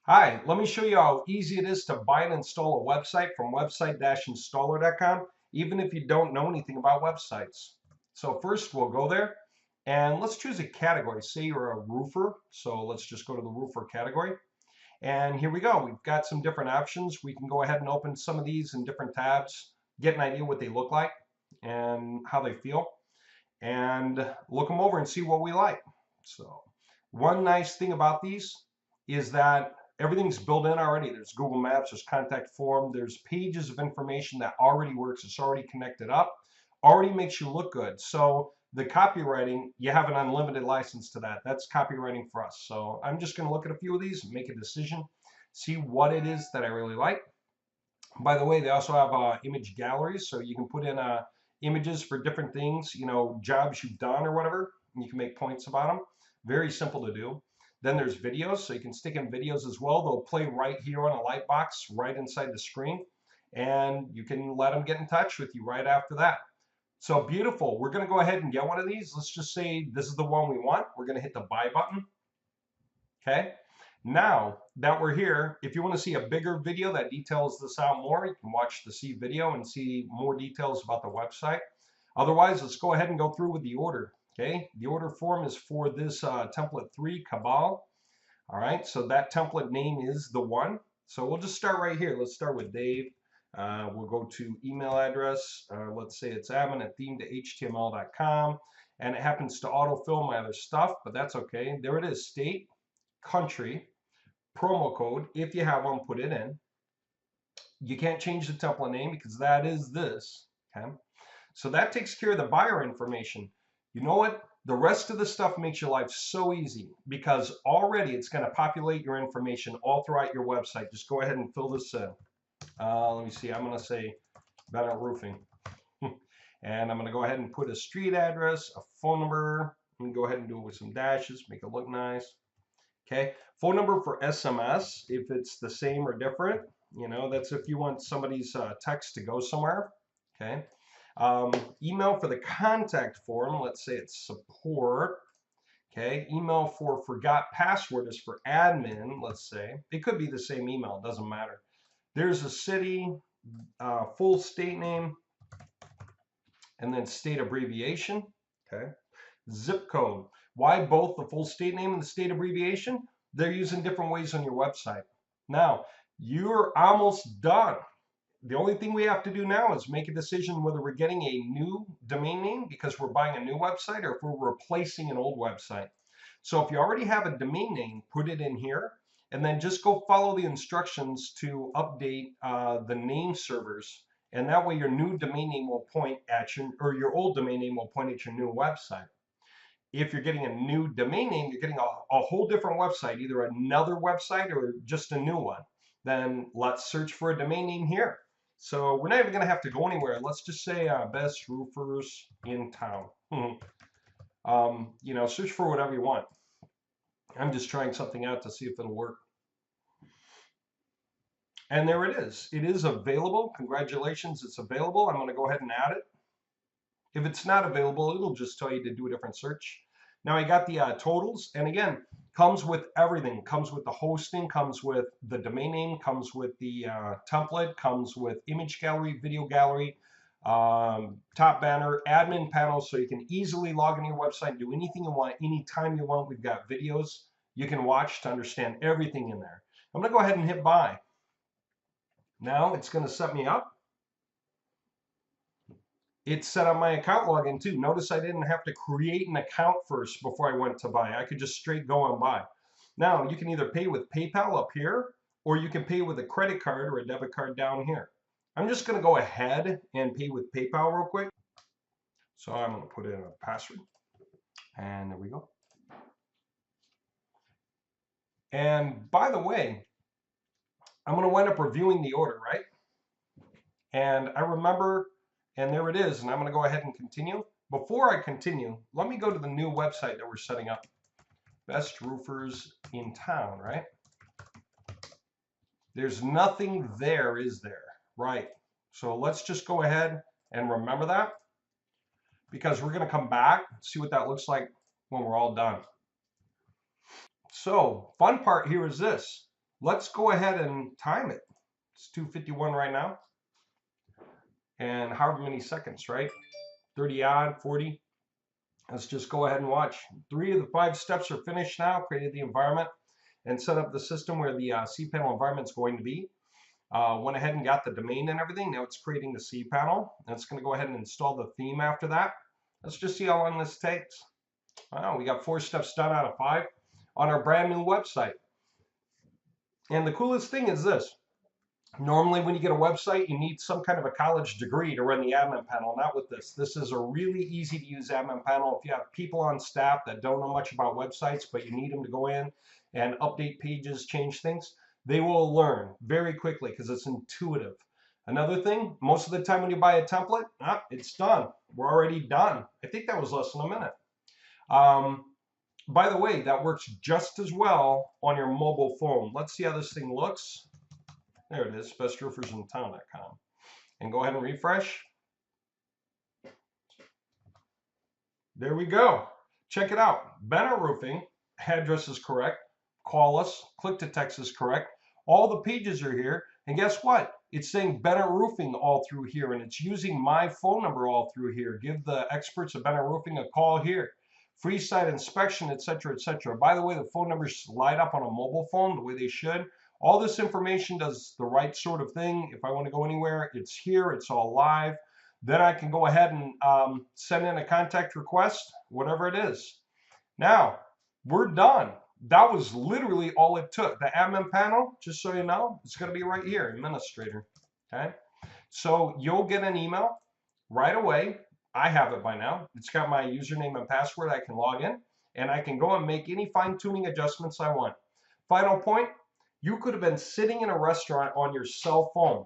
Hi, let me show you how easy it is to buy and install a website from website-installer.com, even if you don't know anything about websites. So first we'll go there and let's choose a category. Say you're a roofer, so let's just go to the roofer category. And here we go. We've got some different options. We can go ahead and open some of these in different tabs, get an idea what they look like and how they feel, and look them over and see what we like. So one nice thing about these is that everything's built in already. There's Google Maps, there's contact form, there's pages of information that already works. It's already connected up, already makes you look good. So the copywriting, you have an unlimited license to that. That's copywriting for us. So I'm just going to look at a few of these, make a decision, see what it is that I really like. By the way, they also have image galleries, so you can put in images for different things, jobs you've done or whatever, and you can make points about them. Very simple to do. Then there's videos, so you can stick in videos as well. They'll play right here on a light box, right inside the screen, and you can let them get in touch with you right after that. So beautiful. We're going to go ahead and get one of these. Let's just say this is the one we want. We're going to hit the buy button. Okay. Now that we're here, if you want to see a bigger video that details this out more, you can watch the C video and see more details about the website. Otherwise, let's go ahead and go through with the order. Okay, the order form is for this template 3, Cabal. All right, so that template name is the one. So we'll just start right here. Let's start with Dave. We'll go to email address. Let's say it's admin@theme2html.com. And it happens to autofill my other stuff, but that's okay. There it is, state, country, promo code. If you have one, put it in. You can't change the template name because that is this. Okay. So that takes care of the buyer information. You know what? The rest of the stuff makes your life so easy because already it's going to populate your information all throughout your website. Just go ahead and fill this in. Let me see. I'm going to say Bennett Roofing. And I'm going to go ahead and put a street address, a phone number. Let me go ahead and do it with some dashes, make it look nice. Okay, phone number for SMS, if it's the same or different, that's if you want somebody's text to go somewhere. Okay, email for the contact form, let's say it's support. Okay, email for forgot password is for admin, let's say. It could be the same email, doesn't matter. There's a city, full state name, and then state abbreviation. Okay, zip code. Why both the full state name and the state abbreviation? They're used in different ways on your website. Now, you're almost done. The only thing we have to do now is make a decision whether we're getting a new domain name because we're buying a new website or if we're replacing an old website. So if you already have a domain name, put it in here and then just go follow the instructions to update the name servers. And that way your new domain name will point at your old domain name will point at your new website. If you're getting a new domain name, you're getting a whole different website, either another website or just a new one. Then let's search for a domain name here. So we're not even going to have to go anywhere. Let's just say best roofers in town. Search for whatever you want. I'm just trying something out to see if it'll work. And there it is. It is available. Congratulations, it's available. I'm going to go ahead and add it. If it's not available, it'll just tell you to do a different search. Now I got the totals, and again, comes with everything. Comes with the hosting, comes with the domain name, comes with the template, comes with image gallery, video gallery, top banner, admin panel, so you can easily log into your website and do anything you want, anytime you want. We've got videos you can watch to understand everything in there. I'm going to go ahead and hit buy. Now it's going to set me up. It set up my account login too. Notice I didn't have to create an account first before I went to buy. I could just straight go and buy. Now you can either pay with PayPal up here, or you can pay with a credit card or a debit card down here. I'm just going to go ahead and pay with PayPal real quick. So I'm going to put in a password, and there we go. And by the way, I'm going to wind up reviewing the order, right? And I remember, and there it is, and I'm going to go ahead and continue. Before I continue, let me go to the new website that we're setting up. Best roofers in town, right? There's nothing there, is there? Right. So let's just go ahead and remember that, because we're going to come back, see what that looks like when we're all done. So fun part here is this. let's go ahead and time it. It's 2:51 right now. And however many seconds, right? 30 odd, 40. Let's just go ahead and watch. 3 of the 5 steps are finished now. Created the environment and set up the system where the cPanel environment is going to be. Went ahead and got the domain and everything. Now it's creating the cPanel. And it's going to go ahead and install the theme after that. Let's just see how long this takes. Wow, we got 4 steps done out of 5 on our brand new website. And the coolest thing is this. Normally, when you get a website, you need some kind of a college degree to run the admin panel. Not with this. This is a really easy to use admin panel. If you have people on staff that don't know much about websites, but you need them to go in and update pages, change things, they will learn very quickly because it's intuitive. Another thing, most of the time when you buy a template, it's done. We're already done. I think that was less than a minute. By the way, that works just as well on your mobile phone. Let's see how this thing looks. There it is, bestroofersintown.com. And go ahead and refresh. There we go. Check it out. Bennett Roofing, address is correct. Call us. Click to text is correct. All the pages are here. And guess what? It's saying Bennett Roofing all through here. And it's using my phone number all through here. Give the experts at Bennett Roofing a call here. Free site inspection, etc., etc. By the way, the phone numbers light up on a mobile phone the way they should. All this information does the right sort of thing. If I want to go anywhere, it's here. It's all live. Then I can go ahead and send in a contact request, whatever it is. Now, we're done. That was literally all it took. The admin panel, just so you know, it's going to be right here, administrator. Okay. So you'll get an email right away. I have it by now. It's got my username and password. I can log in and I can go and make any fine-tuning adjustments I want. Final point, you could have been sitting in a restaurant on your cell phone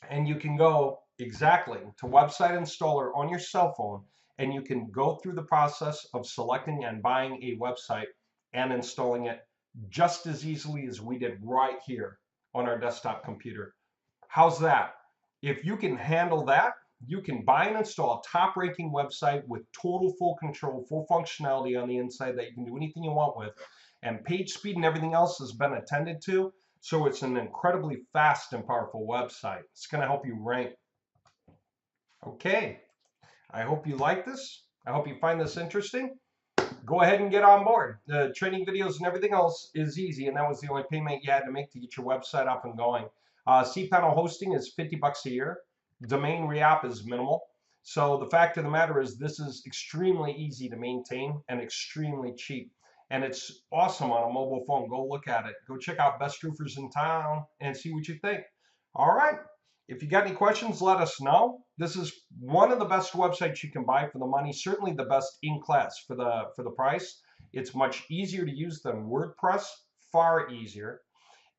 and you can go exactly to Website Installer on your cell phone and you can go through the process of selecting and buying a website and installing it just as easily as we did right here on our desktop computer. How's that? If you can handle that, you can buy and install a top-ranking website with total full control, full functionality on the inside that you can do anything you want with. And page speed and everything else has been attended to. So it's an incredibly fast and powerful website. It's going to help you rank. Okay. I hope you like this. I hope you find this interesting. Go ahead and get on board. The training videos and everything else is easy, and that was the only payment you had to make to get your website up and going. cPanel hosting is $50 a year. Domain re-app is minimal. So the fact of the matter is this is extremely easy to maintain and extremely cheap. And it's awesome on a mobile phone. Go look at it. Go check out Best Roofers in Town and see what you think. All right. If you got any questions, let us know. This is one of the best websites you can buy for the money. Certainly the best in class for the price. It's much easier to use than WordPress. Far easier.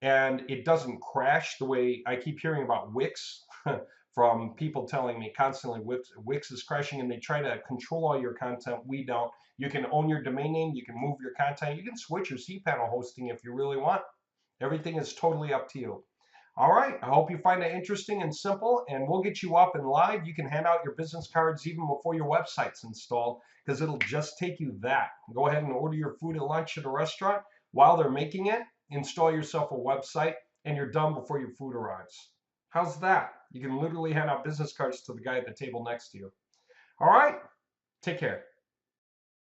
And it doesn't crash the way I keep hearing about Wix from people telling me constantly Wix is crashing and they try to control all your content. We don't. You can own your domain name. You can move your content. You can switch your cPanel hosting if you really want. Everything is totally up to you. All right. I hope you find it interesting and simple, and we'll get you up and live. You can hand out your business cards even before your website's installed because it'll just take you that. Go ahead and order your food at lunch at a restaurant. While they're making it, install yourself a website, and you're done before your food arrives. How's that? You can literally hand out business cards to the guy at the table next to you. All right. Take care.